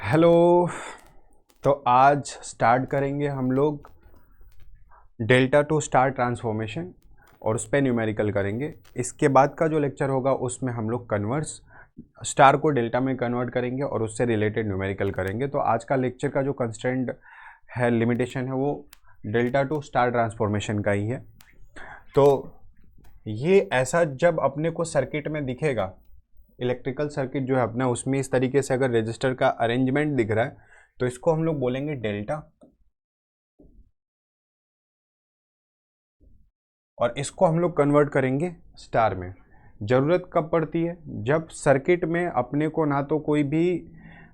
Hello. तो आज start करेंगे हम लोग डेल्टा टू स्टार ट्रांसफॉर्मेशन और उस पर न्यूमेरिकल करेंगे। इसके बाद का जो लेक्चर होगा उसमें हम लोग कन्वर्स स्टार को डेल्टा में कन्वर्ट करेंगे और उससे रिलेटेड न्यूमेरिकल करेंगे। तो आज का लेक्चर का जो कंस्ट्रेंट है, लिमिटेशन है, वो डेल्टा टू स्टार ट्रांसफॉर्मेशन का ही है। तो ये ऐसा जब अपने को सर्किट में दिखेगा, इलेक्ट्रिकल सर्किट जो है अपना, उसमें इस तरीके से अगर रजिस्टर का अरेंजमेंट दिख रहा है तो इसको हम लोग बोलेंगे डेल्टा, और इसको हम लोग कन्वर्ट करेंगे स्टार में। ज़रूरत कब पड़ती है? जब सर्किट में अपने को ना तो कोई भी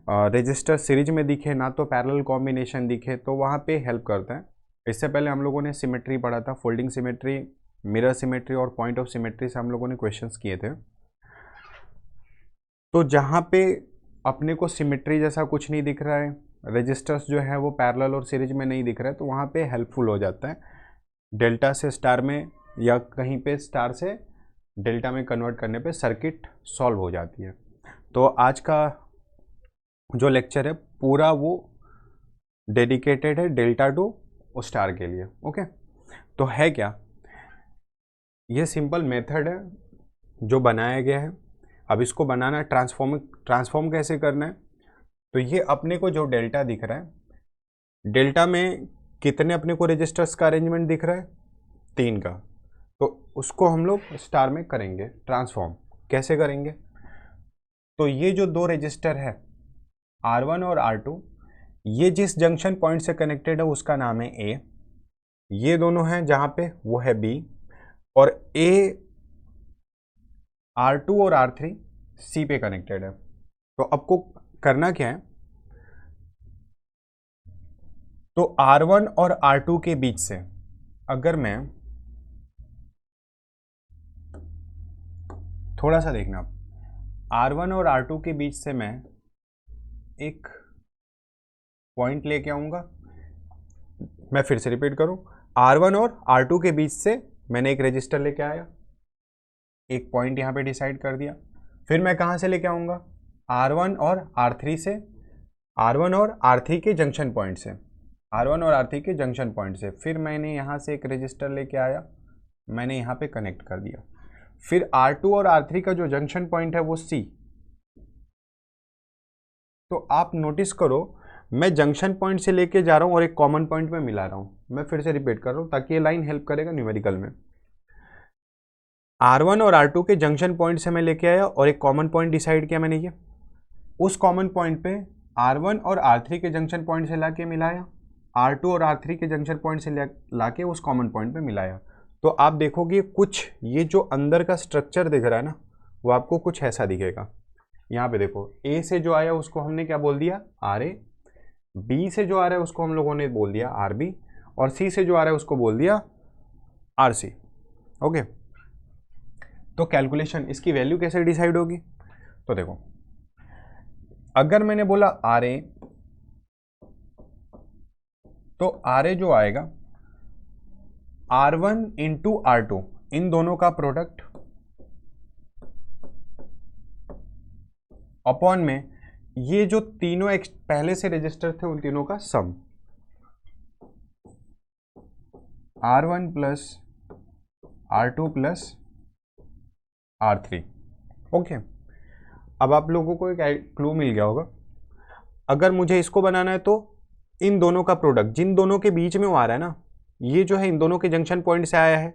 रजिस्टर सीरीज में दिखे, ना तो पैरेलल कॉम्बिनेशन दिखे, तो वहाँ पे हेल्प करता है। इससे पहले हम लोगों ने सिमेट्री पढ़ा था, फोल्डिंग सिमेट्री, मिरर सिमेट्री और पॉइंट ऑफ सिमेट्री से हम लोगों ने क्वेश्चंस किए थे। तो जहाँ पे अपने को सिमेट्री जैसा कुछ नहीं दिख रहा है, रजिस्टर्स जो है वो पैरेलल और सीरीज में नहीं दिख रहा है, तो वहाँ पे हेल्पफुल हो जाता है डेल्टा से स्टार में, या कहीं पे स्टार से डेल्टा में कन्वर्ट करने पे सर्किट सॉल्व हो जाती है। तो आज का जो लेक्चर है पूरा वो डेडिकेटेड है डेल्टा टू स्टार के लिए। ओके, तो है क्या, ये सिंपल मेथड है जो बनाया गया है। अब इसको बनाना, ट्रांसफॉर्म कैसे करना है, तो ये अपने को जो डेल्टा दिख रहा है, डेल्टा में कितने अपने को रजिस्टर्स का अरेंजमेंट दिख रहा है? 3 का। तो उसको हम लोग स्टार में करेंगे ट्रांसफॉर्म। कैसे करेंगे? तो ये जो दो रजिस्टर है R1 और R2, ये जिस जंक्शन पॉइंट से कनेक्टेड है उसका नाम है A, ये दोनों हैं जहाँ पे वो है B, और A R2 और R3 C पे कनेक्टेड है। तो आपको करना क्या है, तो R1 और R2 के बीच से अगर मैं थोड़ा सा देखना, R1 और R2 के बीच से मैं एक पॉइंट लेके आऊंगा। मैं फिर से रिपीट करूं, R1 और R2 के बीच से मैंने एक रजिस्टर लेके आया, एक पॉइंट यहाँ पे डिसाइड कर दिया। फिर मैं कहाँ से लेके आऊंगा? R1 और R3 से, R1 और R3 के जंक्शन पॉइंट से, R1 और R3 के जंक्शन पॉइंट से। फिर मैंने यहाँ से एक रजिस्टर लेके आया, मैंने यहाँ पे कनेक्ट कर दिया। फिर R2 और R3 का जो जंक्शन पॉइंट है वो C। तो आप नोटिस करो, मैं जंक्शन पॉइंट से लेके जा रहा हूँ और एक कॉमन पॉइंट में मिला रहा हूँ। मैं फिर से रिपीट कर रहा हूँ ताकि ये लाइन हेल्प करेगा न्यूमेरिकल में। R1 और R2 के जंक्शन पॉइंट से मैं लेके आया और एक कॉमन पॉइंट डिसाइड किया मैंने, ये उस कॉमन पॉइंट पे R1 और R3 के जंक्शन पॉइंट से लाके मिलाया, R2 और R3 के जंक्शन पॉइंट से लाके उस कॉमन पॉइंट पे मिलाया। तो आप देखोगे कुछ ये जो अंदर का स्ट्रक्चर दिख रहा है ना, वो आपको कुछ ऐसा दिखेगा। यहाँ पे देखो, A से जो आया उसको हमने क्या बोल दिया? RA, B से जो आ रहा है उसको हम लोगों ने बोल दिया RB, और C से जो आ रहा है उसको बोल दिया RC। ओके, तो कैलकुलेशन, इसकी वैल्यू कैसे डिसाइड होगी? तो देखो, अगर मैंने बोला RA, तो RA जो आएगा R1 इंटू R2, इन दोनों का प्रोडक्ट, अपॉन में ये जो तीनों पहले से रजिस्टर थे उन तीनों का सम, R1 plus R2 plus R3। Okay, अब आप लोगों को एक क्लू मिल गया होगा। अगर मुझे इसको बनाना है तो इन दोनों का प्रोडक्ट, जिन दोनों के बीच में वो आ रहा है ना, ये जो है इन दोनों के जंक्शन पॉइंट से आया है,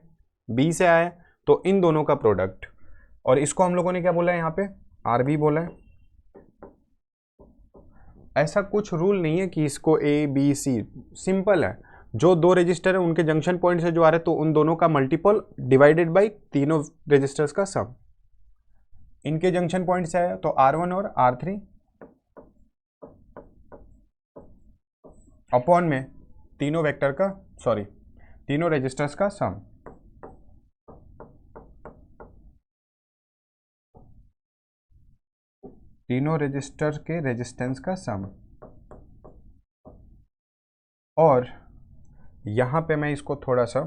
बी से आया है, तो इन दोनों का प्रोडक्ट। और इसको हम लोगों ने क्या बोला है यहाँ पे? RB बोला है। ऐसा कुछ रूल नहीं है कि इसको A B C, सिंपल है। जो दो रजिस्टर है उनके जंक्शन पॉइंट से जो आ रहे हैं, तो उन दोनों का मल्टीपल डिवाइडेड बाई तीनों रजिस्टर्स का सम। इनके जंक्शन पॉइंट से आया तो R1 और R3 अपॉन में तीनों वेक्टर का, सॉरी, तीनों रजिस्टर्स का सम। तीनों रजिस्टर के रेजिस्टेंस का सम। और यहाँ पे मैं इसको थोड़ा सा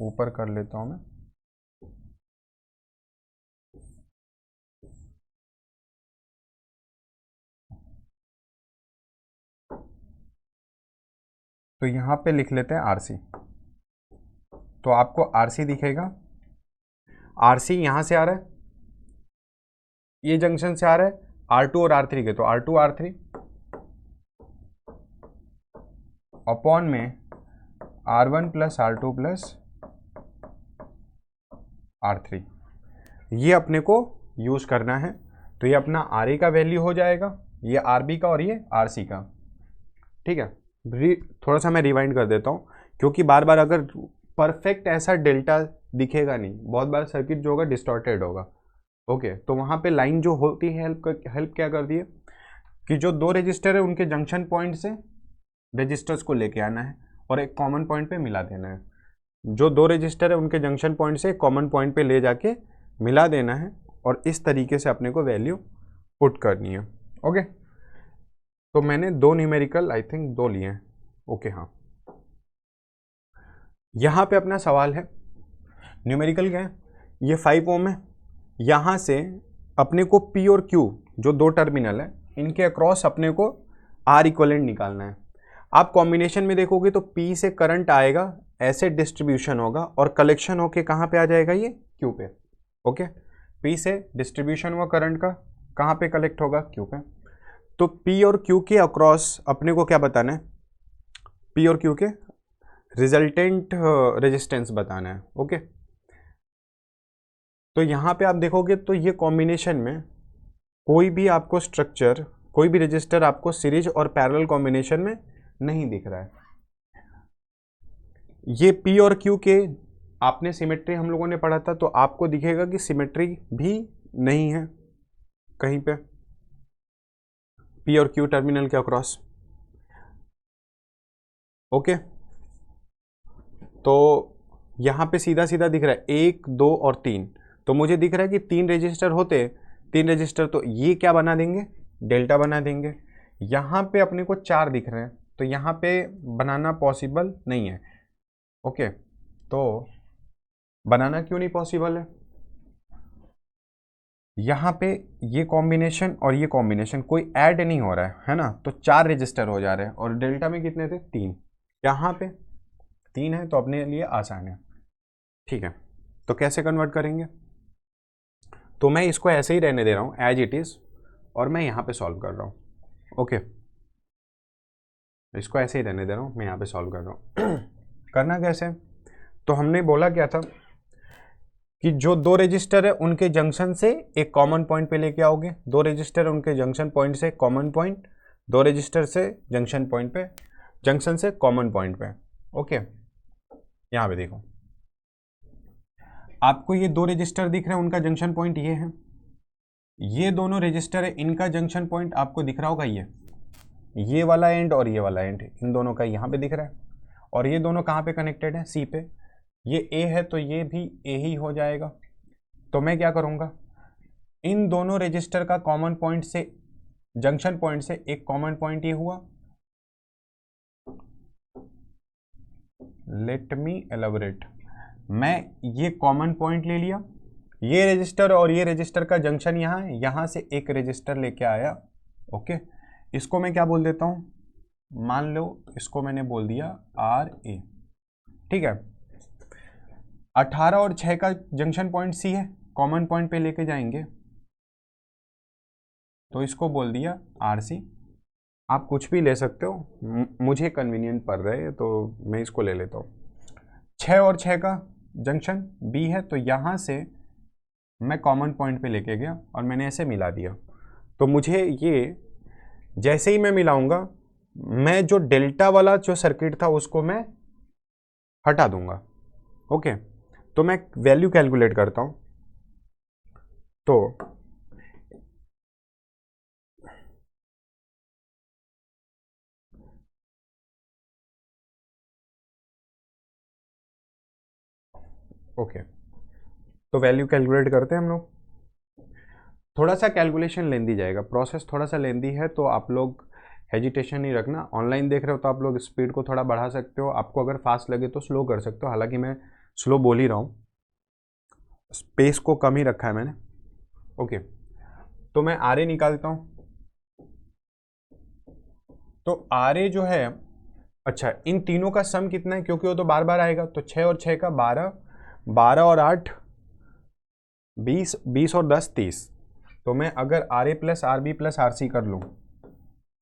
ऊपर कर लेता हूँ मैं, तो यहाँ पे लिख लेते हैं RC। तो आपको RC दिखेगा, RC यहाँ से आ रहा है, ये जंक्शन से आ रहा है R2 और R3 के, तो R2 R3 अपॉन में R1 plus R2 plus R3, ये अपने को यूज़ करना है। तो ये अपना RA का वैल्यू हो जाएगा, ये RB का और ये RC का। ठीक है, थोड़ा सा मैं रिवाइंड कर देता हूँ, क्योंकि बार बार अगर परफेक्ट ऐसा डेल्टा दिखेगा नहीं, बहुत बार सर्किट जो होगा डिस्टॉर्टेड होगा। ओके, तो वहाँ पे लाइन जो होती है हेल्प क्या कर दी है कि जो दो रजिस्टर है उनके जंक्शन पॉइंट से रजिस्टर्स को लेके आना है और एक कॉमन पॉइंट पे मिला देना है। जो दो रजिस्टर है उनके जंक्शन पॉइंट से कॉमन पॉइंट पे ले जाके मिला देना है और इस तरीके से अपने को वैल्यू पुट करनी है। ओके, तो मैंने दो न्यूमेरिकल आई थिंक दो लिए हैं। ओके हाँ, यहाँ पे अपना सवाल है न्यूमेरिकल क्या है, ये 5 ओम है, यहाँ से अपने को P और Q जो दो टर्मिनल है इनके अक्रॉस अपने को R इक्वलेंट निकालना है। आप कॉम्बिनेशन में देखोगे तो P से करंट आएगा, ऐसे डिस्ट्रीब्यूशन होगा और कलेक्शन होके कहाँ पे आ जाएगा, ये Q पे। ओके, P से डिस्ट्रीब्यूशन हुआ करंट का, कहाँ पे कलेक्ट होगा, Q पे। तो P और Q के अक्रॉस अपने को क्या बताना है, P और Q के रिजल्टेंट रेजिस्टेंस बताना है। ओके, तो यहाँ पे आप देखोगे तो ये कॉम्बिनेशन में कोई भी आपको स्ट्रक्चर, कोई भी रजिस्टर आपको सीरीज और पैरेलल कॉम्बिनेशन में नहीं दिख रहा है। ये P और Q के आपने सिमेट्री हम लोगों ने पढ़ा था, तो आपको दिखेगा कि सिमेट्री भी नहीं है कहीं पे P और Q टर्मिनल के अक्रॉस। ओके, तो यहाँ पे सीधा सीधा दिख रहा है 1 2 और 3, तो मुझे दिख रहा है कि 3 रजिस्टर होते, 3 रजिस्टर तो ये क्या बना देंगे, डेल्टा बना देंगे। यहाँ पे अपने को 4 दिख रहे हैं, तो यहाँ पे बनाना पॉसिबल नहीं है। ओके, तो बनाना क्यों नहीं पॉसिबल है, यहाँ पे ये कॉम्बिनेशन और ये कॉम्बिनेशन कोई ऐड नहीं हो रहा है ना, तो 4 रजिस्टर हो जा रहे हैं और डेल्टा में कितने थे, 3, यहाँ पे 3 है, तो अपने लिए आसान है। ठीक है, तो कैसे कन्वर्ट करेंगे, तो मैं इसको ऐसे ही रहने दे रहा हूँ एज इट इज़ और मैं यहाँ पे सॉल्व कर रहा हूँ। ओके, इसको ऐसे ही रहने दे रहा हूँ, मैं यहाँ पे सॉल्व कर रहा हूँ। करना कैसे, तो हमने बोला क्या था कि जो दो रजिस्टर है उनके जंक्शन से एक कॉमन पॉइंट पे लेके आओगे, दो रजिस्टर उनके जंक्शन पॉइंट से कॉमन पॉइंट, दो रजिस्टर से जंक्शन पॉइंट पे, जंक्शन से कॉमन पॉइंट पे। ओके, यहाँ पे देखो आपको ये दो रजिस्टर दिख रहे हैं, उनका जंक्शन पॉइंट ये है, ये दोनों रजिस्टर है, इनका जंक्शन पॉइंट आपको दिख रहा होगा ये वाला एंड और ये वाला एंड, इन दोनों का यहाँ पे दिख रहा है, और ये दोनों कहाँ पे कनेक्टेड है, सी पे। ये ए है तो ये भी ए ही हो जाएगा। तो मैं क्या करूँगा, इन दोनों रजिस्टर का कॉमन पॉइंट से, जंक्शन पॉइंट से एक कॉमन पॉइंट ये हुआ, लेट मी एलाबोरेट, मैं ये कॉमन पॉइंट ले लिया, ये रजिस्टर और ये रजिस्टर का जंक्शन यहाँ है, यहाँ से एक रजिस्टर लेके आया। ओके, इसको मैं क्या बोल देता हूँ, मान लो इसको मैंने बोल दिया RA। ठीक है, 18 और 6 का जंक्शन पॉइंट C है, कॉमन पॉइंट पे लेके जाएंगे, तो इसको बोल दिया RC। आप कुछ भी ले सकते हो, मुझे कन्वीनियंट पड़ रहा है तो मैं इसको ले लेता हूँ। 6 और 6 का जंक्शन B है, तो यहाँ से मैं कॉमन पॉइंट पे लेके गया और मैंने ऐसे मिला दिया। तो मुझे ये जैसे ही मैं मिलाऊंगा, मैं जो डेल्टा वाला जो सर्किट था उसको मैं हटा दूंगा। ओके, तो मैं वैल्यू कैलकुलेट करता हूँ। तो ओके, तो वैल्यू कैलकुलेट करते हैं हम लोग। थोड़ा सा कैलकुलेशन लेंदी जाएगा, प्रोसेस थोड़ा सा लेंदी है, तो आप लोग हेजिटेशन नहीं रखना। ऑनलाइन देख रहे हो तो आप लोग स्पीड को थोड़ा बढ़ा सकते हो, आपको अगर फास्ट लगे तो स्लो कर सकते हो, हालांकि मैं स्लो बोल ही रहा हूँ, स्पेस को कम ही रखा है मैंने। ओके, तो मैं RA निकालता हूँ। तो RA जो है अच्छा, इन तीनों का सम कितना है, क्योंकि वो तो बार बार आएगा, तो 6 और 6 का 12, 12 और 8 20, 20 और 10 30। तो मैं अगर R A plus R B plus R C कर लूँ,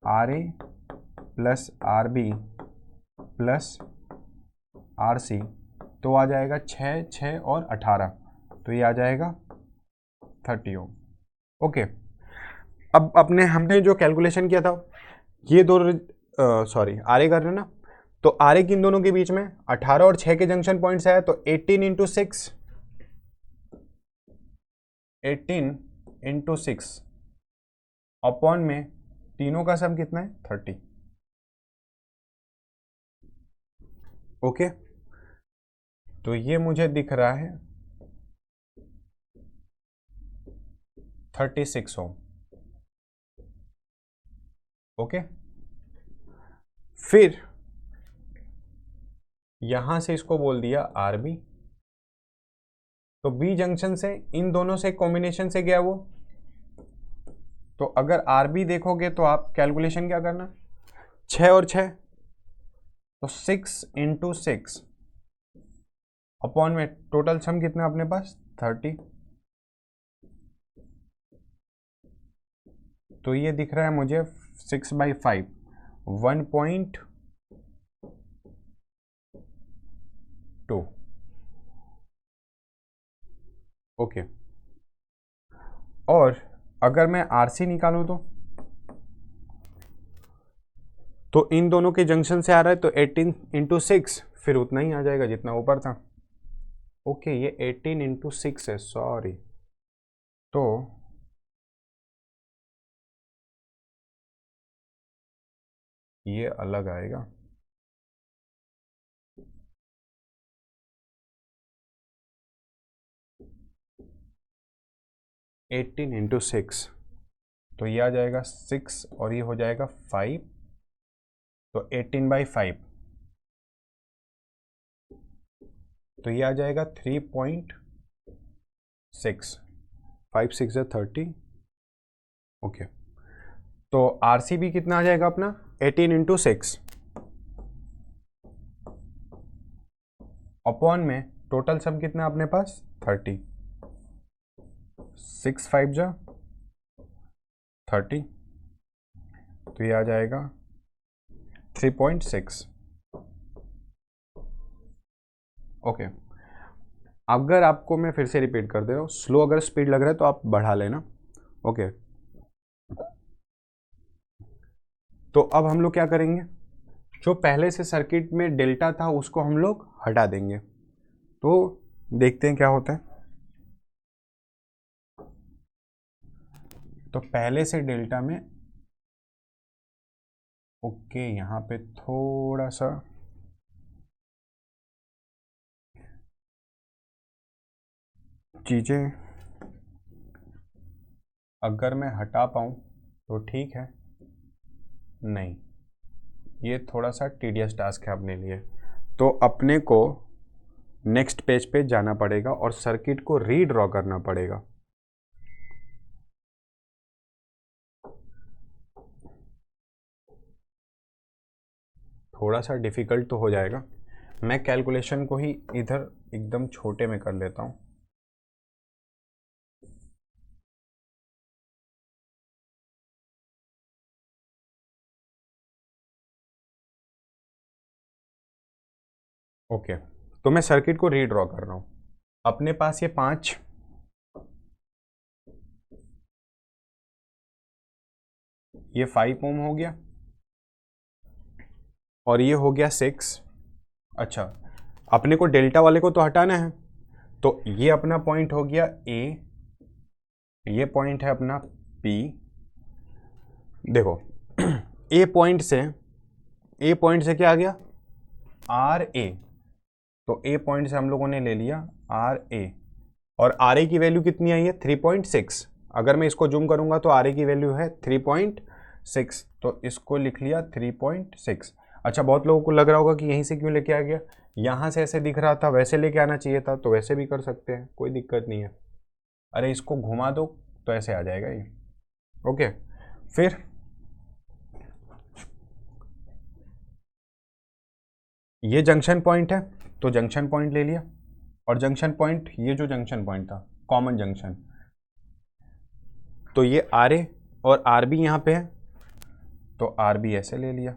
R A plus R B plus R C, तो आ जाएगा 6, 6 और 18, तो ये आ जाएगा 30 ओम। ओके, अब हमने जो कैलकुलेशन किया था, ये दो सॉरी आर ए कर रहे हैं ना, तो आर ए किन दोनों के बीच में 18 और 6 के जंक्शन पॉइंट्स है, तो 18 इंटू 6, 18 इंटू 6 अपॉन में तीनों का सम कितना है 30। ओके, तो ये मुझे दिख रहा है 36 ओम। ओके, फिर यहां से इसको बोल दिया आर बी, तो बी जंक्शन से इन दोनों से कॉम्बिनेशन से गया वो, तो अगर आर बी देखोगे तो आप कैलकुलेशन क्या करना, 6 और 6, तो 6 इंटू 6 अपॉन में टोटल सम कितना अपने पास 30, तो ये दिख रहा है मुझे 6/5 1.2। ओके, और अगर मैं आरसी निकालूं तो इन दोनों के जंक्शन से आ रहा है, तो 18 इंटू 6 फिर उतना ही आ जाएगा जितना ऊपर था। ओके, ये 18 इंटू 6 है, सॉरी, तो ये अलग आएगा। एटीन इंटू 6, तो ये आ जाएगा 6 और ये हो जाएगा 5, तो 18/5, तो ये आ जाएगा 3.6, 5 6 है 30। ओके, तो आरसीबी कितना आ जाएगा अपना 18 इंटू 6 अपॉन में टोटल सम कितना अपने पास 30, 6 5 जा 30, तो ये आ जाएगा 3.6। ओके, अगर आपको मैं फिर से रिपीट कर दे रहा हूँ, स्लो अगर स्पीड लग रहा है तो आप बढ़ा लेना। ओके, तो अब हम लोग क्या करेंगे, जो पहले से सर्किट में डेल्टा था उसको हम लोग हटा देंगे, तो देखते हैं क्या होता है। तो पहले से डेल्टा में, ओके, यहाँ पे थोड़ा सा चीज़ें अगर मैं हटा पाऊँ तो ठीक है, नहीं, ये थोड़ा सा टीडियस टास्क है अपने लिए, तो अपने को नेक्स्ट पेज पे जाना पड़ेगा और सर्किट को रीड्रॉ करना पड़ेगा। थोड़ा सा डिफ़िकल्ट तो हो जाएगा, मैं कैलकुलेशन को ही इधर एकदम छोटे में कर लेता हूँ। ओके, तो मैं सर्किट को रीड्रॉ कर रहा हूँ। अपने पास ये 5, ये 5 ओम हो गया, और ये हो गया 6। अच्छा, अपने को डेल्टा वाले को तो हटाना है, तो ये अपना पॉइंट हो गया ए, ये पॉइंट है अपना पी। देखो ए पॉइंट से क्या आ गया आर ए, तो ए पॉइंट से हम लोगों ने ले लिया आर ए, और आर ए की वैल्यू कितनी आई है 3.6। अगर मैं इसको जूम करूंगा तो आर ए की वैल्यू है 3.6, तो इसको लिख लिया 3.6। अच्छा, बहुत लोगों को लग रहा होगा कि यहीं से क्यों लेके आ गया, यहाँ से ऐसे दिख रहा था वैसे लेके आना चाहिए था, तो वैसे भी कर सकते हैं, कोई दिक्कत नहीं है। अरे इसको घुमा दो तो ऐसे आ जाएगा ये। ओके, फिर ये जंक्शन पॉइंट है तो जंक्शन पॉइंट ले लिया, और जंक्शन पॉइंट ये जो जंक्शन पॉइंट था कॉमन जंक्शन, तो ये आर ए और आर बी यहाँ पे है तो आर बी ऐसे ले लिया।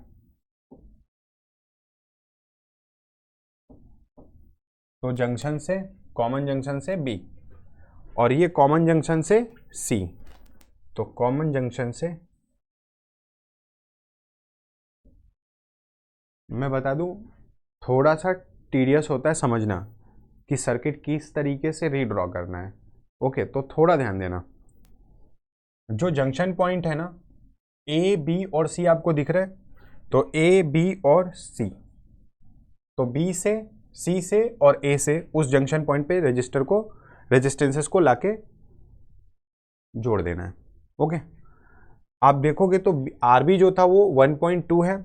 तो जंक्शन से, कॉमन जंक्शन से बी, और ये कॉमन जंक्शन से सी, तो कॉमन जंक्शन से मैं बता दूं थोड़ा सा टीडियस होता है समझना कि सर्किट किस तरीके से रीड्रॉ करना है। ओके, तो थोड़ा ध्यान देना। जो जंक्शन पॉइंट है ना, ए बी और सी आपको दिख रहा है, तो ए बी और सी, तो बी से, सी से और ए से उस जंक्शन पॉइंट पे रजिस्टर को, रेजिस्टेंसेस को लाके जोड़ देना है। ओके, आप देखोगे तो आर बी जो था वो 1.2 है,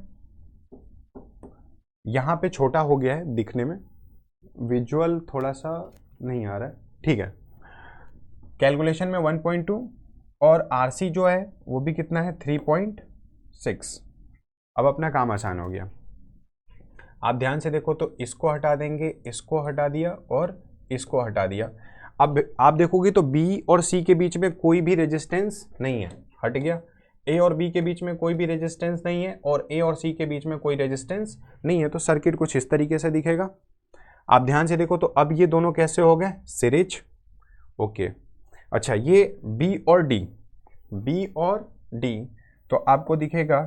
यहाँ पे छोटा हो गया है दिखने में, विजुअल थोड़ा सा नहीं आ रहा है, ठीक है। कैलकुलेशन में 1.2 और आरसी जो है वो भी कितना है 3.6। अब अपना काम आसान हो गया। आप ध्यान से देखो तो इसको हटा देंगे, इसको हटा दिया और इसको हटा दिया। अब आप देखोगे तो बी और सी के बीच में कोई भी रेजिस्टेंस नहीं है, हट गया। ए और बी के बीच में कोई भी रेजिस्टेंस नहीं है और ए और सी के बीच में कोई रेजिस्टेंस नहीं है, तो सर्किट कुछ इस तरीके से दिखेगा। आप ध्यान से देखो तो अब ये दोनों कैसे हो गए, सीरीज। ओके, अच्छा ये बी और डी, बी और डी, तो आपको दिखेगा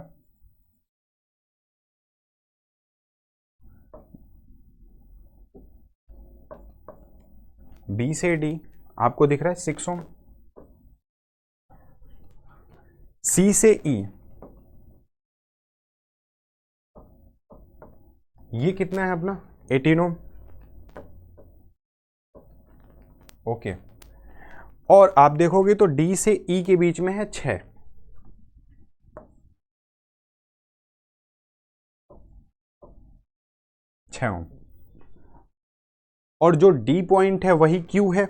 बी से डी आपको दिख रहा है 6 ओम, सी से ई ये कितना है अपना 18 ओम। ओके, और आप देखोगे तो डी से ई के बीच में है 6 ओम, और जो डी पॉइंट है वही क्यू है,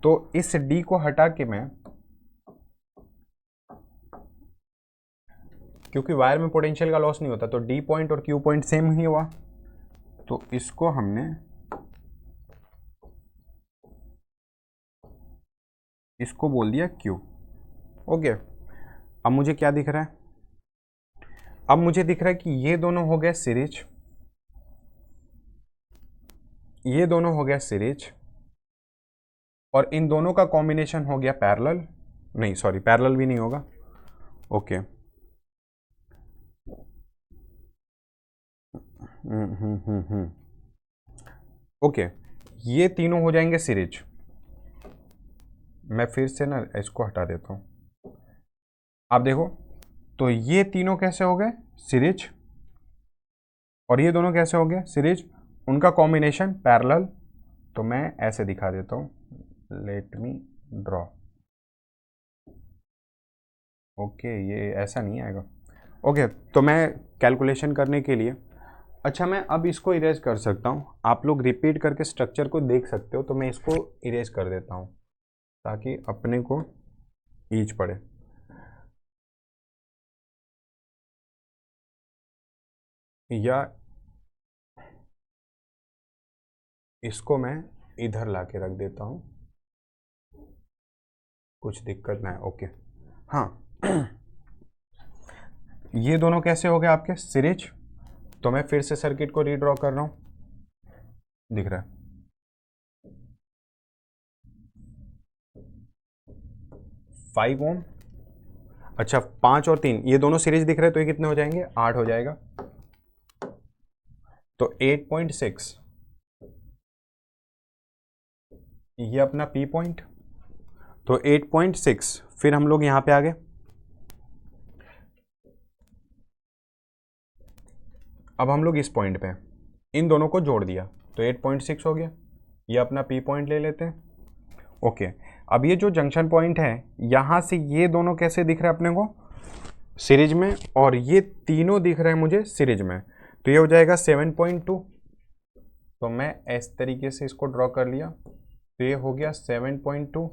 तो इस डी को हटा के मैं, क्योंकि वायर में पोटेंशियल का लॉस नहीं होता तो डी पॉइंट और क्यू पॉइंट सेम ही हुआ, तो इसको हमने इसको बोल दिया क्यू। ओके, अब मुझे क्या दिख रहा है, अब मुझे दिख रहा है कि ये दोनों हो गए सीरीज, ये दोनों हो गया सीरीज, और इन दोनों का कॉम्बिनेशन हो गया पैरेलल, नहीं सॉरी पैरेलल भी नहीं होगा। ओके, ओके, ये तीनों हो जाएंगे सीरीज। मैं फिर से ना इसको हटा देता हूं, आप देखो तो ये तीनों कैसे हो गए सीरीज, और ये दोनों कैसे हो गए सीरीज, उनका कॉम्बिनेशन पैरेलल। तो मैं ऐसे दिखा देता हूं, लेट मी ड्रॉ। ओके, ये ऐसा नहीं आएगा। ओके, तो मैं कैलकुलेशन करने के लिए, अच्छा मैं अब इसको इरेज कर सकता हूँ, आप लोग रिपीट करके स्ट्रक्चर को देख सकते हो, तो मैं इसको इरेज कर देता हूँ ताकि अपने को ईच पड़े। या इसको मैं इधर ला के रख देता हूँ, कुछ दिक्कत ना है। ओके, हाँ ये दोनों कैसे हो गए आपके सीरीज, तो मैं फिर से सर्किट को रीड्रॉ कर रहा हूँ, दिख रहा है 5 ओम। अच्छा 5 और 3 ये दोनों सीरीज दिख रहे हैं, तो ये कितने हो जाएंगे 8 हो जाएगा, तो 8.6 ये अपना पी पॉइंट, तो 8.6। फिर हम लोग यहां पे आ गए, अब हम लोग इस पॉइंट पे इन दोनों को जोड़ दिया तो 8.6 हो गया, ये अपना पी पॉइंट ले लेते हैं। ओके, अब ये जो जंक्शन पॉइंट है यहां से ये दोनों कैसे दिख रहे हैं अपने को सीरीज में, और ये तीनों दिख रहे हैं मुझे सीरीज में, तो ये हो जाएगा 7.2। तो मैं इस तरीके से इसको ड्रॉ कर लिया, तो ये हो गया 7.2,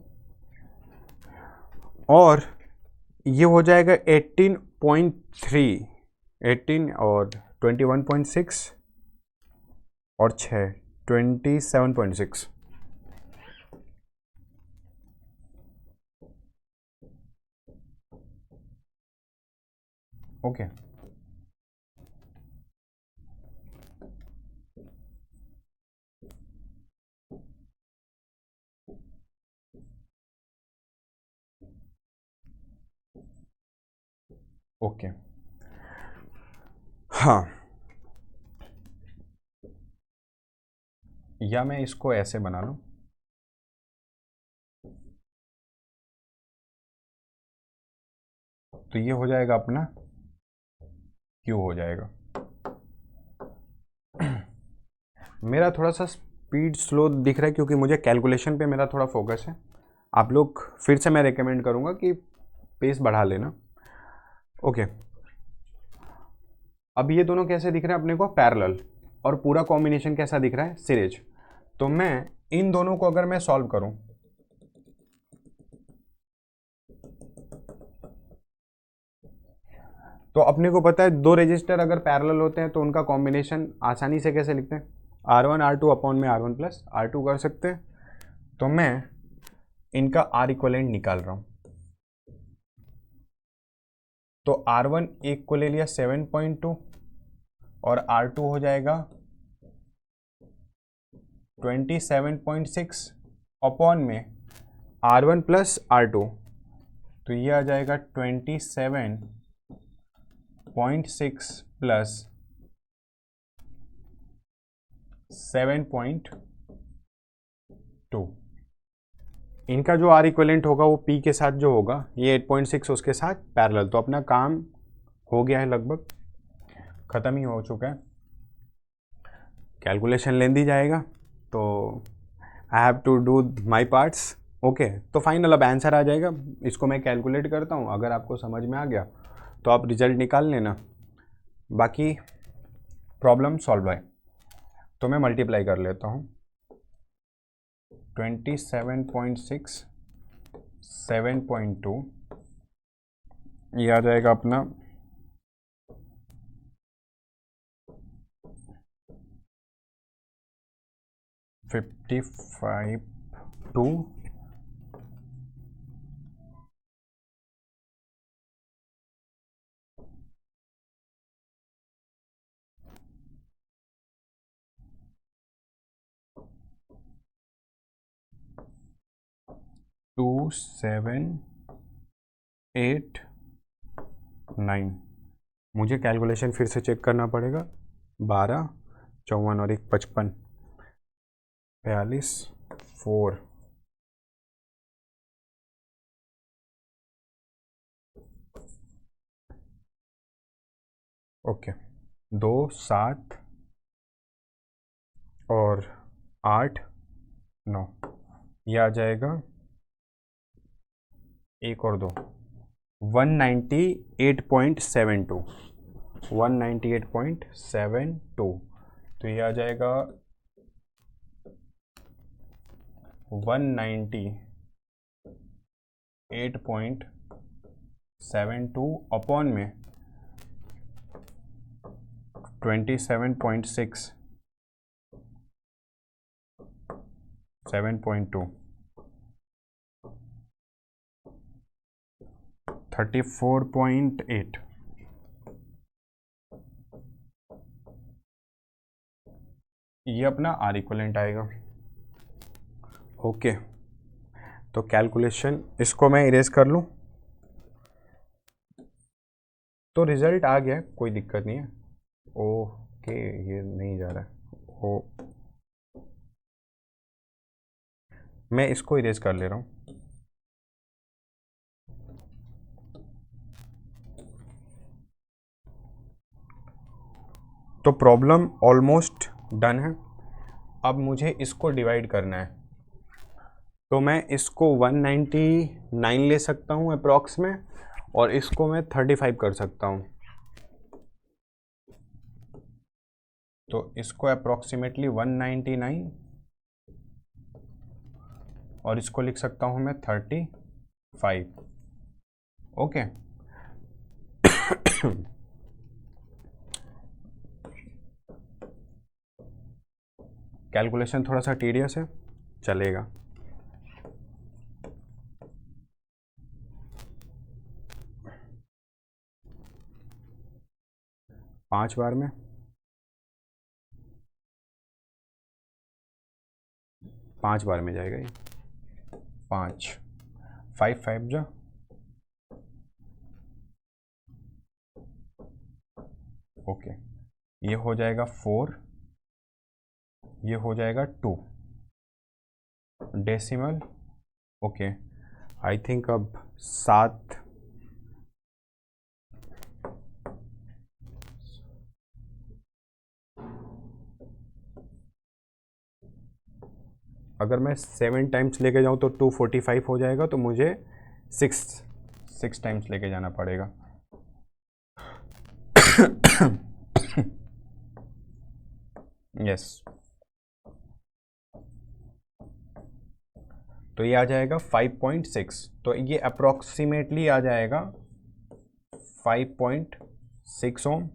और ये हो जाएगा 18.3, 18 और 21.6, और 6 27.6। ओके ओके हाँ, या मैं इसको ऐसे बना लूँ, तो ये हो जाएगा अपना क्यू हो जाएगा। मेरा थोड़ा सा स्पीड स्लो दिख रहा है क्योंकि मुझे कैलकुलेशन पे मेरा थोड़ा फोकस है। आप लोग फिर से मैं रेकमेंड करूँगा कि पेस बढ़ा लेना। ओके, अब ये दोनों कैसे दिख रहे हैं अपने को? पैरेलल। और पूरा कॉम्बिनेशन कैसा दिख रहा है? सीरीज। तो मैं इन दोनों को अगर मैं सॉल्व करूं, तो अपने को पता है दो रेजिस्टर अगर पैरेलल होते हैं तो उनका कॉम्बिनेशन आसानी से कैसे लिखते हैं? R1 R2 अपॉन में R1 प्लस R2 कर सकते हैं। तो मैं इनका आर इक्वलेंट निकाल रहा हूं। तो R1 एक को ले लिया 7.2 और R2 हो जाएगा 27.6 अपॉन में R1 प्लस R2, तो ये आ जाएगा 27.6 प्लस 7.2। इनका जो आर इक्वलेंट होगा वो पी के साथ जो होगा, ये 8.6 उसके साथ पैरेलल। तो अपना काम हो गया है, लगभग ख़त्म ही हो चुका है। कैलकुलेशन लेंदी जाएगा, तो I have to do my parts. Okay, तो फाइनल अब आंसर आ जाएगा। इसको मैं कैलकुलेट करता हूँ, अगर आपको समझ में आ गया तो आप रिजल्ट निकाल लेना। बाकी प्रॉब्लम सॉल्व है, तो मैं मल्टीप्लाई कर लेता हूँ। 27.6 7.2, ये आ जाएगा अपना 55.2 2789। मुझे कैलकुलेशन फिर से चेक करना पड़ेगा। 12 54 और 1 55 42 4 ओके 2 7 और 8 9, ये आ जाएगा 1 और 2 198.72 198.72। तो ये आ जाएगा 198.72 अपॉन में 27.6 7.2 34.8। ये अपना आर इक्वलेंट आएगा। ओके, तो कैलकुलेशन इसको मैं इरेज कर लूँ, तो रिजल्ट आ गया, कोई दिक्कत नहीं है। ओके, ये नहीं जा रहा है। ओ, मैं इसको इरेज कर ले रहा हूँ। तो प्रॉब्लम ऑलमोस्ट डन है। अब मुझे इसको डिवाइड करना है, तो मैं इसको 199 ले सकता हूँ अप्रॉक्स में, और इसको मैं 35 कर सकता हूँ। तो इसको अप्रॉक्सीमेटली 199 और इसको लिख सकता हूँ मैं 35। ओके कैलकुलेशन थोड़ा सा टीडियस है, चलेगा। पाँच बार में 5 बार में जाएगा ये, 5 5 5 जो, ओके, ये हो जाएगा 4, ये हो जाएगा 2 डेसिमल, ओके। आई थिंक अब 7, अगर मैं 7 टाइम्स लेके जाऊँ तो 245 हो जाएगा, तो मुझे 6 टाइम्स लेके जाना पड़ेगा। यस, तो ये आ जाएगा 5.6, तो ये अप्रोक्सीमेटली आ जाएगा 5.6 ओम।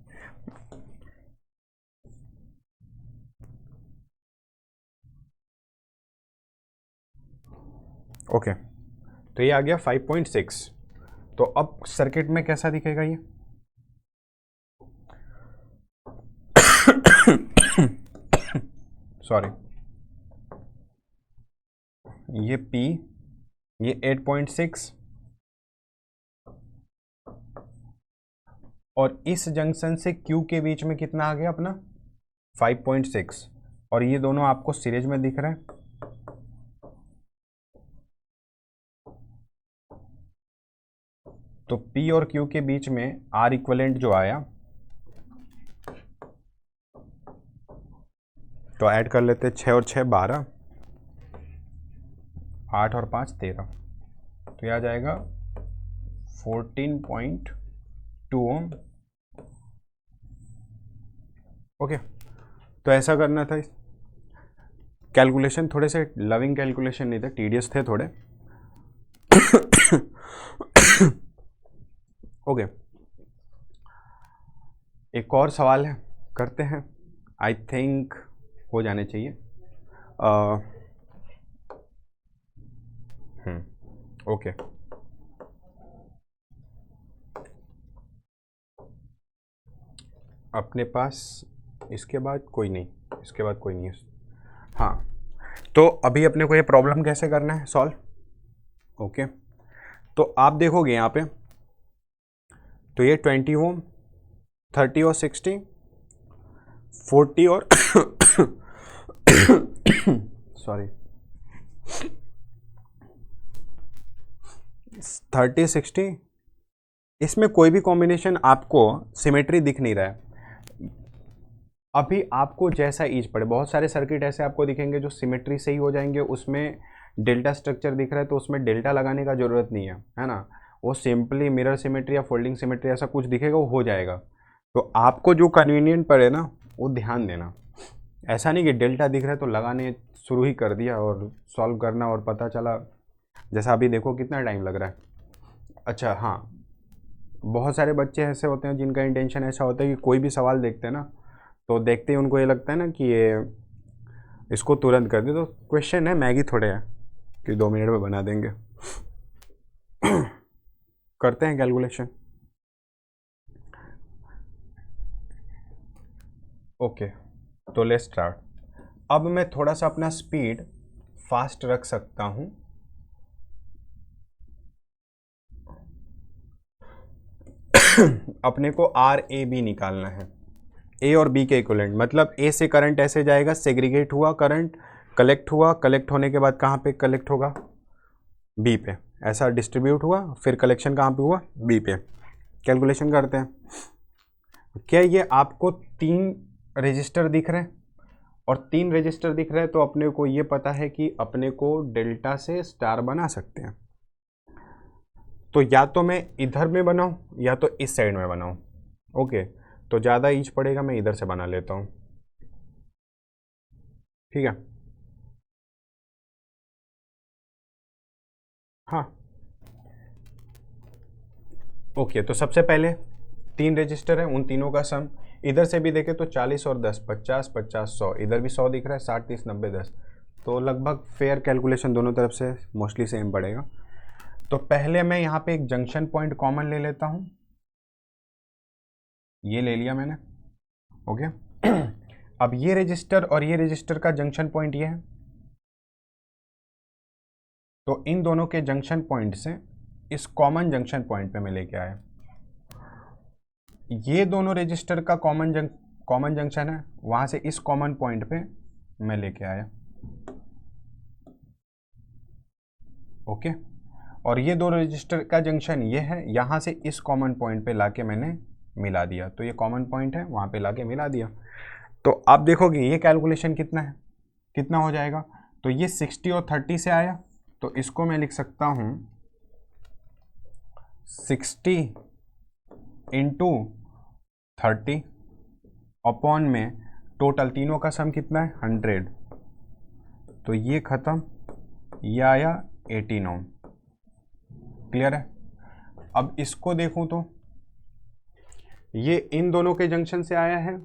ओके, तो ये आ गया 5.6। तो अब सर्किट में कैसा दिखेगा ये? सॉरी, ये P, ये 8.6, और इस जंक्शन से Q के बीच में कितना आ गया अपना? 5.6, और ये दोनों आपको सीरीज में दिख रहा है। तो P और Q के बीच में R इक्वलेंट जो आया, तो ऐड कर लेते, 6 और 6 12, 8 और 5 13, तो यह आ जाएगा 14.2 ओम। ओके, तो ऐसा करना था। कैलकुलेशन थोड़े से लविंग कैलकुलेशन नहीं थे, टीडियस थे थोड़े। ओके, एक और सवाल है, करते हैं, आई थिंक हो जाने चाहिए। ओके, अपने पास इसके बाद कोई नहीं, इसके बाद कोई नहीं है। हाँ, तो अभी अपने को ये प्रॉब्लम कैसे करना है सॉल्व? ओके, तो आप देखोगे यहाँ पे, तो ये 20 ओम, 30 और 60, 40 और सॉरी 30 60, इसमें कोई भी कॉम्बिनेशन आपको सिमेट्री दिख नहीं रहा है। अभी आपको जैसा ईच पड़े, बहुत सारे सर्किट ऐसे आपको दिखेंगे जो सिमेट्री से ही हो जाएंगे, उसमें डेल्टा स्ट्रक्चर दिख रहा है तो उसमें डेल्टा लगाने का ज़रूरत नहीं है ना, वो सिंपली मिरर सिमेट्री या फोल्डिंग सिमेट्री ऐसा कुछ दिखेगा, वो हो जाएगा। तो आपको जो कन्वीनियंट पड़े ना वो ध्यान देना, ऐसा नहीं कि डेल्टा दिख रहा है तो लगाने शुरू ही कर दिया और सॉल्व करना, और पता चला जैसा अभी देखो कितना टाइम लग रहा है। अच्छा हाँ, बहुत सारे बच्चे ऐसे होते हैं जिनका इंटेंशन ऐसा होता है कि कोई भी सवाल देखते हैं ना, तो देखते ही उनको ये लगता है ना कि ये इसको तुरंत कर दे, तो क्वेश्चन है, मैगी थोड़े है कि 2 मिनट में बना देंगे। करते हैं कैलकुलेशन। ओके, तो लेट्स स्टार्ट। अब मैं थोड़ा सा अपना स्पीड फास्ट रख सकता हूँ। अपने को RAB निकालना है, A और B के इक्विवेलेंट, मतलब A से करंट ऐसे जाएगा, सेग्रीगेट हुआ करंट, कलेक्ट हुआ, कलेक्ट होने के बाद कहाँ पे कलेक्ट होगा? B पे, ऐसा डिस्ट्रीब्यूट हुआ, फिर कलेक्शन कहाँ पे हुआ? B पे। कैलकुलेशन करते हैं। क्या ये आपको 3 रजिस्टर दिख रहे हैं? और 3 रजिस्टर दिख रहे हैं तो अपने को ये पता है कि अपने को डेल्टा से स्टार बना सकते हैं। तो या तो मैं इधर में बनाऊं या तो इस साइड में बनाऊं। ओके, तो ज़्यादा ईच पड़ेगा, मैं इधर से बना लेता हूं, ठीक है? हाँ, ओके, तो सबसे पहले 3 रजिस्टर है, उन तीनों का सम इधर से भी देखें तो 40 और 10, 50 50 100, इधर भी 100 दिख रहा है, 60 30 90 10, तो लगभग फेयर कैलकुलेशन दोनों तरफ से मोस्टली सेम पड़ेगा। तो पहले मैं यहाँ पे एक जंक्शन पॉइंट कॉमन ले लेता हूँ, ये ले लिया मैंने, ओके। अब ये रजिस्टर और ये रजिस्टर का जंक्शन पॉइंट ये है, तो इन दोनों के जंक्शन पॉइंट से इस कॉमन जंक्शन पॉइंट पे मैं लेके आया। ये दोनों रजिस्टर का कॉमन जंक्शन है, वहां से इस कॉमन पॉइंट पे मैं लेके आया, ओके। और ये दो रजिस्टर का जंक्शन ये है, यहां से इस कॉमन पॉइंट पे लाके मैंने मिला दिया, तो ये कॉमन पॉइंट है, वहां पे लाके मिला दिया। तो आप देखोगे ये कैलकुलेशन कितना है, कितना हो जाएगा, तो ये 60 और 30 से आया, तो इसको मैं लिख सकता हूं 60 इंटू 30 अपॉन में टोटल तीनों का सम कितना है 100, तो ये खत्म, ये आया 18 ओम। क्लियर है। अब इसको देखूं तो ये इन दोनों के जंक्शन से आया है,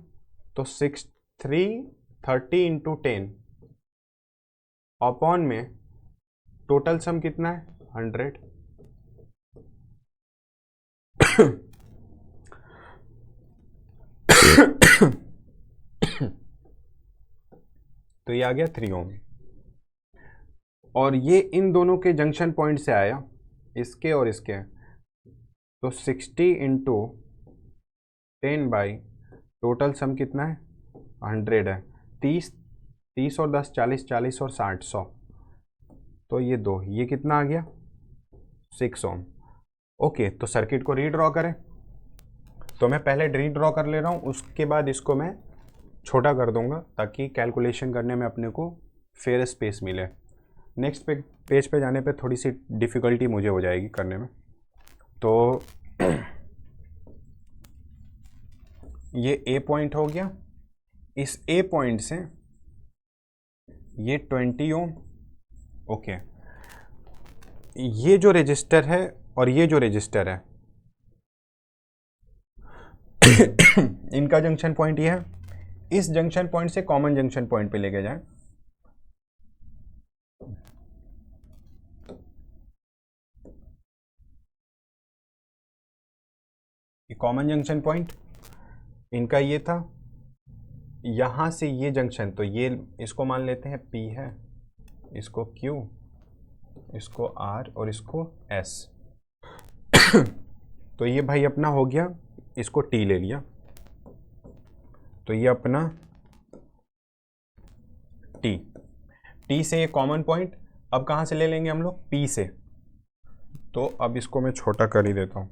तो 330 इंटू 10 अपॉन में टोटल सम कितना है 100। तो ये आ गया 3 ओम। और ये इन दोनों के जंक्शन पॉइंट से आया, इसके और इसके, तो 60 इंटू 10 बाई टोटल सम कितना है 100 है, 30 और 10 40, 40 और 60 100, तो ये दो, ये कितना आ गया 6 ओम। ओके, तो सर्किट को रीड्रॉ करें, तो मैं पहले रीड्रॉ कर ले रहा हूँ, उसके बाद इसको मैं छोटा कर दूंगा ताकि कैलकुलेशन करने में अपने को फेयर स्पेस मिले। नेक्स्ट पेज पे जाने पे थोड़ी सी डिफ़िकल्टी मुझे हो जाएगी करने में। तो ये ए पॉइंट हो गया, इस ए पॉइंट से ये 20 ओम, ओके। ये जो रजिस्टर है और ये जो रजिस्टर है इनका जंक्शन पॉइंट ये है, इस जंक्शन पॉइंट से कॉमन जंक्शन पॉइंट पे लेके जाएं, कॉमन जंक्शन पॉइंट इनका ये था, यहां से ये जंक्शन, तो ये इसको मान लेते हैं P है, इसको Q, इसको R और इसको S। तो ये भाई अपना हो गया, इसको T ले लिया, तो ये अपना T से ये कॉमन पॉइंट, अब कहां से ले लेंगे हम लोग P से, तो अब इसको मैं छोटा कर ही देता हूं।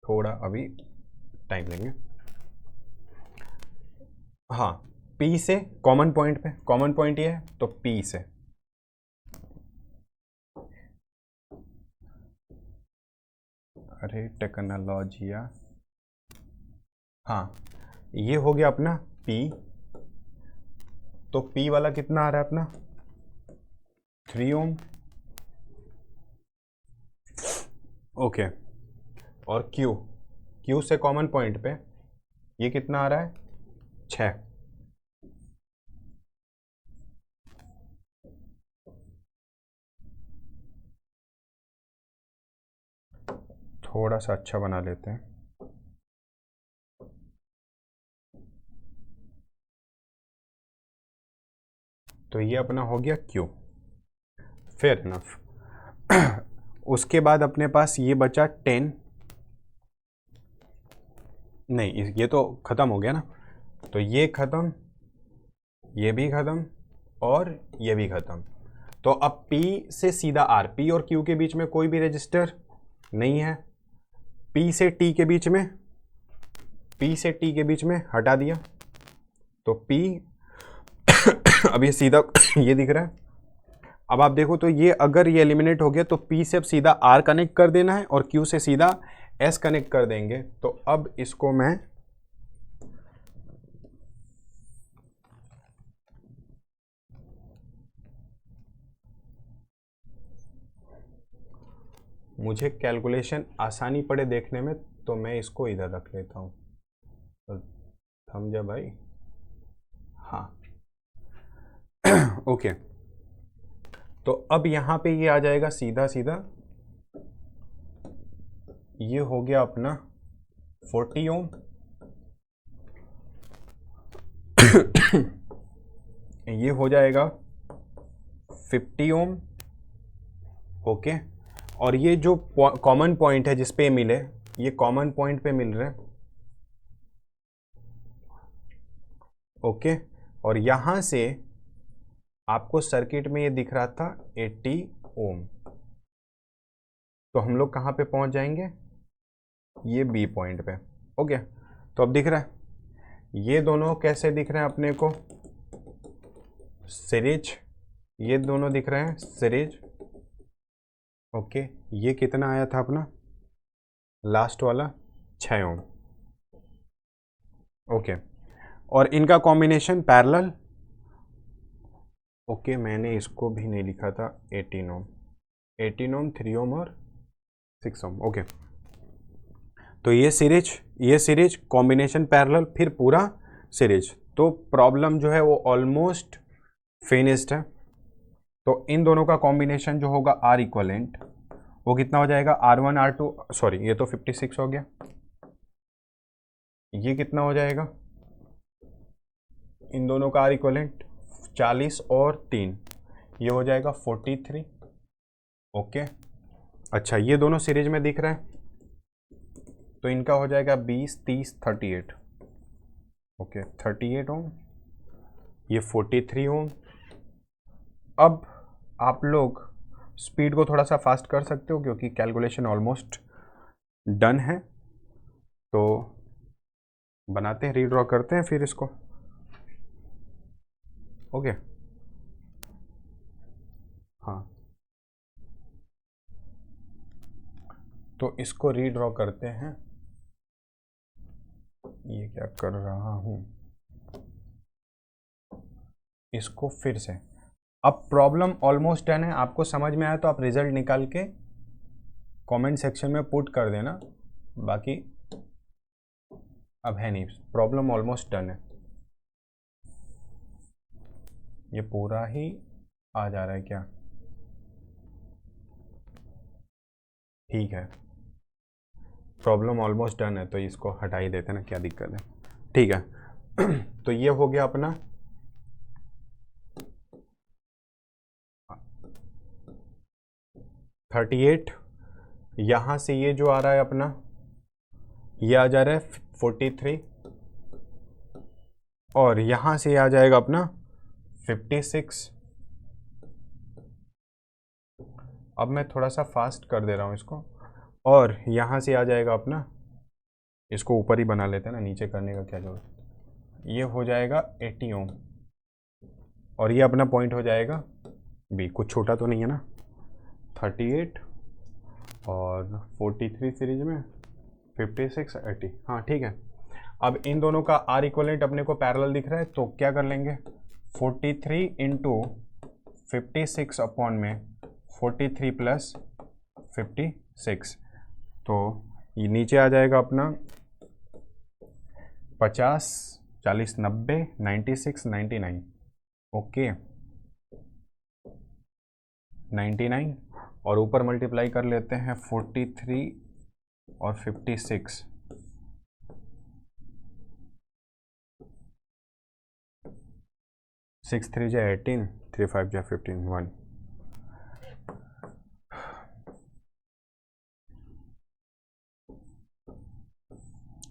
थोड़ा अभी टाइम लेंगे। हाँ, P से कॉमन पॉइंट पे, कॉमन पॉइंट ये है, तो P से अरे टेक्नोलॉजिया, हाँ ये हो गया अपना P, तो P वाला कितना आ रहा है अपना 3 ओम, ओके। और Q से कॉमन पॉइंट पे ये कितना आ रहा है 6, थोड़ा सा अच्छा बना लेते हैं, तो ये अपना हो गया Q, फेयर इनफ। उसके बाद अपने पास ये बचा 10, नहीं ये तो ख़त्म हो गया ना, तो ये ख़त्म, ये भी ख़त्म और ये भी ख़त्म। तो अब P से सीधा R, P और Q के बीच में कोई भी रजिस्टर नहीं है, P से T के बीच में, P से T के बीच में हटा दिया, तो P अब ये सीधा ये दिख रहा है। अब आप देखो तो ये अगर ये एलिमिनेट हो गया, तो P से अब सीधा R कनेक्ट कर देना है और Q से सीधा S कनेक्ट कर देंगे। तो अब इसको मैं मुझे कैलकुलेशन आसानी पड़े देखने में तो मैं इसको इधर रख लेता हूँ। तो समझा भाई? हाँ ओके। तो अब यहाँ पे ये आ जाएगा सीधा सीधा, ये हो गया अपना 40 ओम ये हो जाएगा 50 ओम। ओके, और ये जो कॉमन पॉइंट है जिस पे मिले, ये कॉमन पॉइंट पे मिल रहे हैं। ओके, और यहां से आपको सर्किट में ये दिख रहा था 80 ओम। तो हम लोग कहां पे पहुंच जाएंगे? ये बी पॉइंट पे। ओके, तो अब दिख रहा है ये दोनों कैसे दिख रहे हैं अपने को? सीरीज। ये दोनों दिख रहे हैं सीरीज। ओके, ये कितना आया था अपना लास्ट वाला? 6 ओम। ओके, और इनका कॉम्बिनेशन पैरेलल। ओके, मैंने इसको भी नहीं लिखा था। 18 ओम, 18 ओम, 3 ओम और 6 ओम। ओके, तो ये सीरीज कॉम्बिनेशन पैरेलल, फिर पूरा सीरीज। तो प्रॉब्लम जो है वो ऑलमोस्ट फिनिश्ड है। तो इन दोनों का कॉम्बिनेशन जो होगा आर इक्वलेंट, वो कितना हो जाएगा? R1 R2, सॉरी ये तो 56 हो गया। ये कितना हो जाएगा इन दोनों का आर इक्वलेंट? 40 और 3, ये हो जाएगा 43। ओके, अच्छा ये दोनों सीरीज में दिख रहे हैं तो इनका हो जाएगा 20 30 38। ओके, 38 ओम, ये 43 ओम। अब आप लोग स्पीड को थोड़ा सा फास्ट कर सकते हो क्योंकि कैलकुलेशन ऑलमोस्ट डन है। तो बनाते हैं, रीड्रॉ करते हैं फिर इसको। ओके, हाँ, तो इसको रीड्रॉ करते हैं। ये क्या कर रहा हूँ, इसको फिर से। अब प्रॉब्लम ऑलमोस्ट डन है। आपको समझ में आया तो आप रिजल्ट निकाल के कमेंट सेक्शन में पुट कर देना। बाकी अब है नहीं, प्रॉब्लम ऑलमोस्ट डन है। ये पूरा ही आ जा रहा है क्या? ठीक है, प्रॉब्लम ऑलमोस्ट डन है तो इसको हटा ही देते ना, क्या दिक्कत है। ठीक है तो ये हो गया अपना 38। यहाँ से ये जो आ रहा है अपना, ये आ जा रहा है 43, और यहाँ से आ जाएगा अपना 56। अब मैं थोड़ा सा फास्ट कर दे रहा हूँ इसको, और यहाँ से आ जाएगा अपना, इसको ऊपर ही बना लेते हैं ना, नीचे करने का क्या जरूरत। ये हो जाएगा 80 ओम, और ये अपना पॉइंट हो जाएगा बी। कुछ छोटा तो नहीं है ना? 38 और 43 सीरीज में 56 80, हाँ ठीक है। अब इन दोनों का आर इक्वलेंट अपने को पैरेलल दिख रहा है तो क्या कर लेंगे? 43 इंटू 56 अपॉन में 43 प्लस 56, तो ये नीचे आ जाएगा अपना 50 40 90 96 99। ओके, 99, और ऊपर मल्टीप्लाई कर लेते हैं 43 और 56। 6 3 जा 18, 3 5 जा 15 1।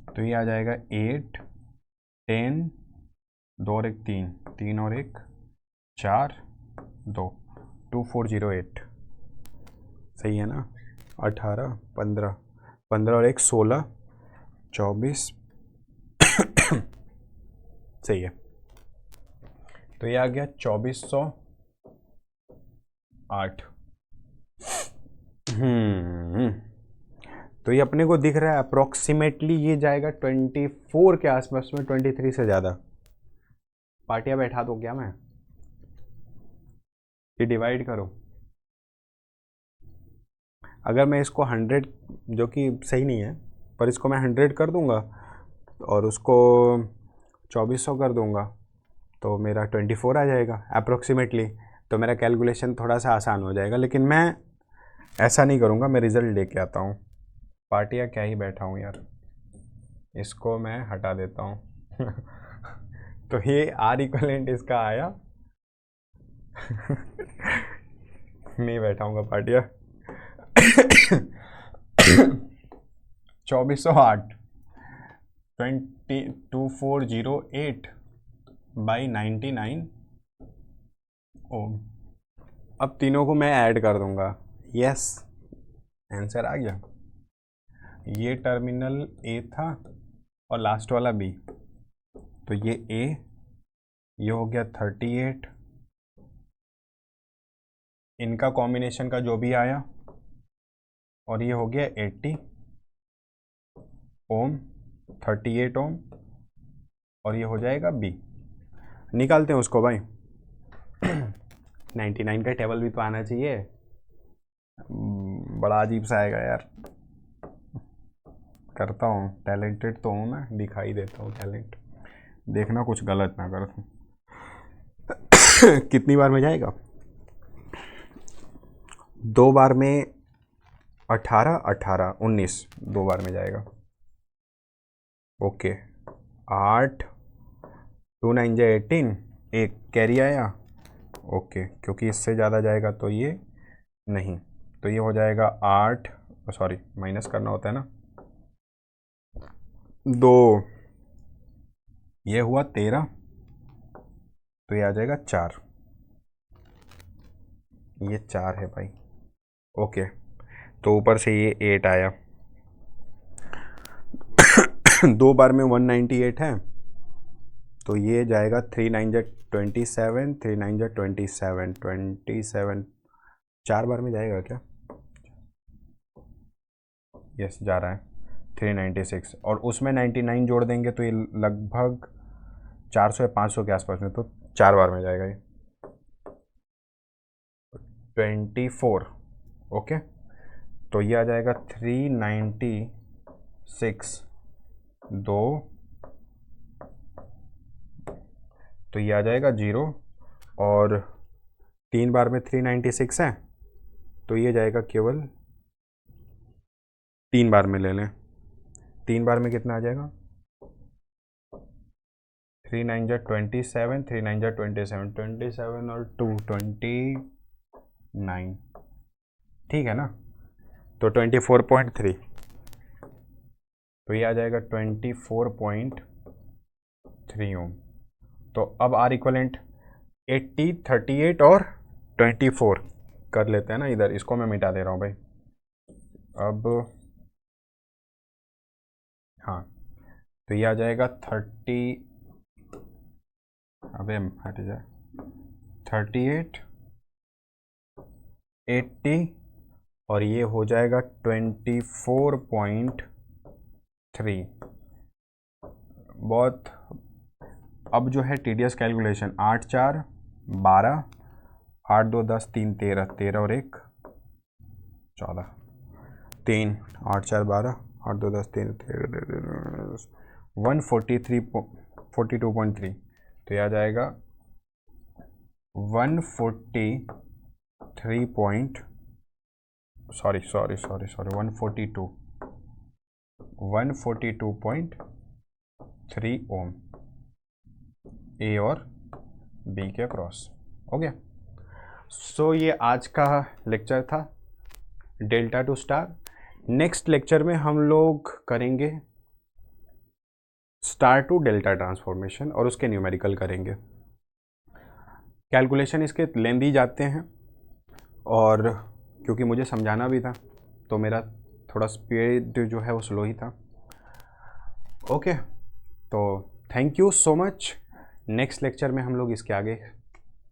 तो ये आ जाएगा 8 10 2 और 1 3, 3 और 1 4 2, 2408। सही है ना? 18 15 15 और 1 16 24 सही है। तो ये आ गया 2408। तो ये अपने को दिख रहा है अप्रोक्सीमेटली ये जाएगा 24 के आसपास में, 23 से ज़्यादा। पार्टियां बैठा दो क्या मैं? ये डिवाइड करो। अगर मैं इसको 100, जो कि सही नहीं है, पर इसको मैं 100 कर दूंगा और उसको 2400 कर दूंगा तो मेरा 24 आ जाएगा अप्रोक्सीमेटली। तो मेरा कैलकुलेशन थोड़ा सा आसान हो जाएगा, लेकिन मैं ऐसा नहीं करूँगा, मैं रिज़ल्ट लेके आता हूँ। पार्टियाँ क्या ही बैठा हूँ यार, इसको मैं हटा देता हूँ। तो ये आर इक्वलेंट इसका आया। नहीं बैठाऊँगा पार्टियाँ। 2408 2408 बाई 99 ओम। अब तीनों को मैं ऐड कर दूंगा। यस, आंसर आ गया। ये टर्मिनल ए था और लास्ट वाला बी, तो ये ए, ये हो गया 38, इनका कॉम्बिनेशन का जो भी आया, और ये हो गया 80 ओम, 38 ओम, और ये हो जाएगा बी। निकालते हैं उसको भाई। 99 का टेबल भी तो आना चाहिए। बड़ा अजीब सा आएगा यार। करता हूँ, टैलेंटेड तो हूँ मैं, दिखाई देता हूँ टैलेंट। देखना कुछ गलत ना कर। कितनी बार में जाएगा? 2 बार में 18 18 19, 2 बार में जाएगा। ओके, 8 2 9 जा 18, एक कैरी आया। ओके, क्योंकि इससे ज़्यादा जाएगा तो ये नहीं, तो ये हो जाएगा 8, सॉरी माइनस करना होता है ना, 2, ये हुआ 13, तो ये आ जाएगा 4, ये 4 है भाई। ओके, तो ऊपर से ये 8 आया। 2 बार में 198 है, तो ये जाएगा 3 9 जा 27, 3 9 जा 27, 27 4 बार में जाएगा क्या? यस, जा रहा है 396, और उसमें 99 जोड़ देंगे तो ये लगभग 400 या 500 के आसपास में, तो 4 बार में जाएगा ये 24। ओके, तो ये आ जाएगा 396 2, तो ये आ जाएगा 0, और 3 बार में 396 है, तो ये जाएगा केवल 3 बार में ले लें। 3 बार में कितना आ जाएगा? 3 9 जा 27, 3 9 जा 27, 27 और 2 29, ठीक है ना? तो 24.3, तो ये आ जाएगा 24.3 ओम। तो अब आर इक्वलेंट 80, 38 और 24 कर लेते हैं ना इधर। इसको मैं मिटा दे रहा हूँ भाई। अब हाँ, तो ये आ जाएगा 30, अबे हट जाए, 38 80, और ये हो जाएगा 24.3। बहुत, अब जो है टीडीएस कैलकुलेशन, 8 4 12, 8 2 10 3 13, 13 और 1 14, 3 8 4 12, 8 2 10 3 13, 143.42.3, तो यह आ जाएगा 143 पॉइंट, सॉरी 142.3 ओम ए और बी के अक्रॉस। हो गया। सो ये आज का लेक्चर था delta two star. Next lecture में हम लोग करेंगे स्टार टू डेल्टा ट्रांसफॉर्मेशन और उसके न्यूमेरिकल करेंगे। कैलकुलेशन इसके लेंदी जाते हैं, और क्योंकि मुझे समझाना भी था तो मेरा थोड़ा स्पीड जो है वो स्लो ही था। ओके, तो thank you so much. Next lecture में हम लोग इसके आगे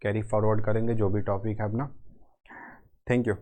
कैरी फॉरवर्ड करेंगे जो भी टॉपिक है अपना। Thank you.